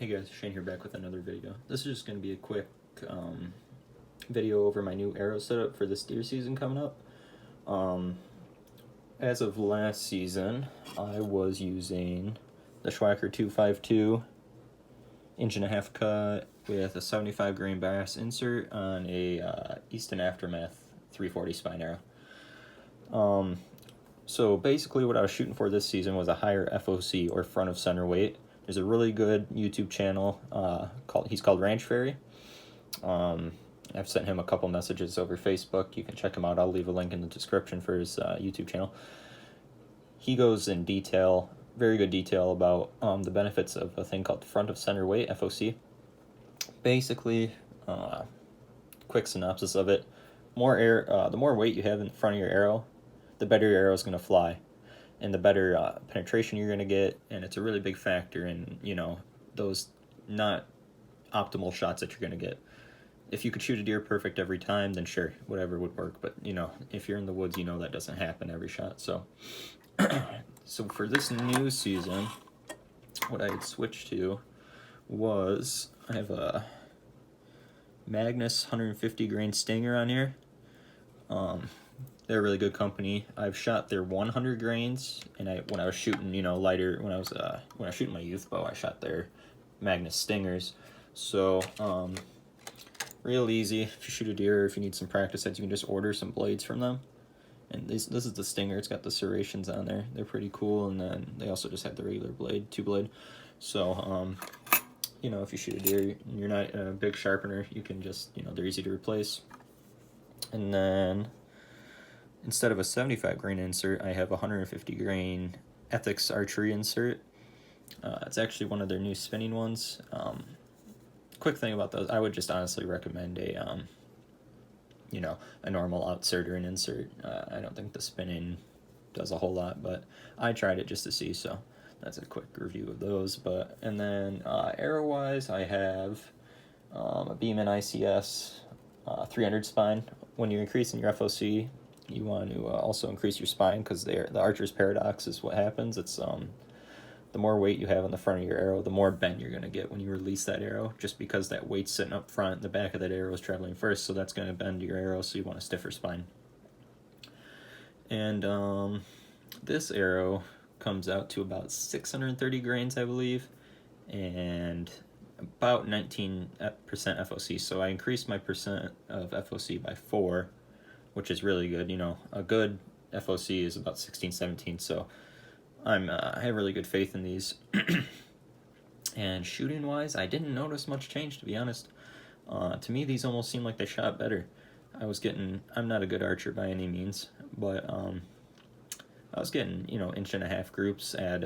Hey guys, Shane here back with another video. This is just going to be a quick video over my new arrow setup for this deer season coming up. As of last season, I was using the Schwacker 252 1.5" cut with a 75 grain bass insert on a Easton Aftermath 340 spine arrow. So basically what I was shooting for this season was a higher F.O.C. or front of center weight. There's a really good YouTube channel he's called Ranch Fairy. I've sent him a couple messages over Facebook. You can check him out. I'll leave a link in the description for his YouTube channel. He goes in detail, very good detail, about the benefits of a thing called front of center weight, F.O.C. Basically, quick synopsis of it: the more weight you have in front of your arrow, the better your arrow is going to fly, and the better penetration you're going to get. And it's a really big factor in, those not optimal shots that you're going to get. If you could shoot a deer perfect every time, then sure, whatever would work. But, if you're in the woods, that doesn't happen every shot. So, so for this new season, what I had switched to was, I have a Magnus 150 grain Stinger on here. They're a really good company. I've shot their 100 grains, and when I was shooting, lighter, when I was shooting my youth bow, I shot their Magnus Stingers. So, real easy. If you shoot a deer, if you need some practice sets, you can just order some blades from them. And this is the Stinger. It's got the serrations on there. They're pretty cool. And then they also just have the regular blade, 2-blade. So, if you shoot a deer and you're not a big sharpener, you can just, they're easy to replace. And then, instead of a 75 grain insert, I have a 150 grain Ethics Archery insert. It's actually one of their new spinning ones. Quick thing about those, I would just honestly recommend a normal outsert or an insert. I don't think the spinning does a whole lot, but I tried it just to see, so that's a quick review of those. And then arrow-wise, I have a Beeman ICS 300 spine. When you're increasing your F.O.C., you want to also increase your spine, because the archer's paradox is what happens. It's the more weight you have on the front of your arrow, the more bend you're going to get when you release that arrow, just because that weight's sitting up front, the back of that arrow is traveling first, so that's going to bend your arrow, so you want a stiffer spine. And this arrow comes out to about 630 grains, I believe, and about 19% F.O.C. So I increased my percent of F.O.C. by 4, which is really good. A good F.O.C. is about 16, 17, so I have really good faith in these. And shooting wise, I didn't notice much change, to be honest. To me, these almost seem like they shot better. I'm not a good archer by any means, but I was getting 1.5" groups at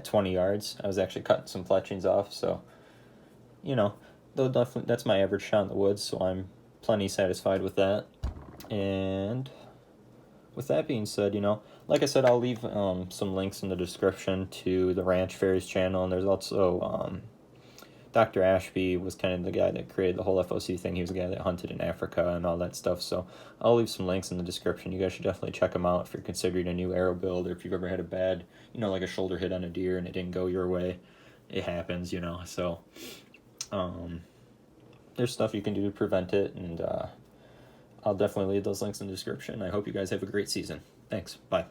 20 yards. I was actually cutting some fletchings off, so definitely that's my average shot in the woods, so I'm plenty satisfied with that. And with that being said, like I said, I'll leave some links in the description to the Ranch Fairy's channel, and there's also Dr. Ashby was kind of the guy that created the whole F.O.C. thing. He was the guy that hunted in Africa and all that stuff, so I'll leave some links in the description. You guys should definitely check them out if you're considering a new arrow build, or if you've ever had a bad, like a shoulder hit on a deer and it didn't go your way. It happens, so there's stuff you can do to prevent it, and I'll definitely leave those links in the description. I hope you guys have a great season. Thanks. Bye.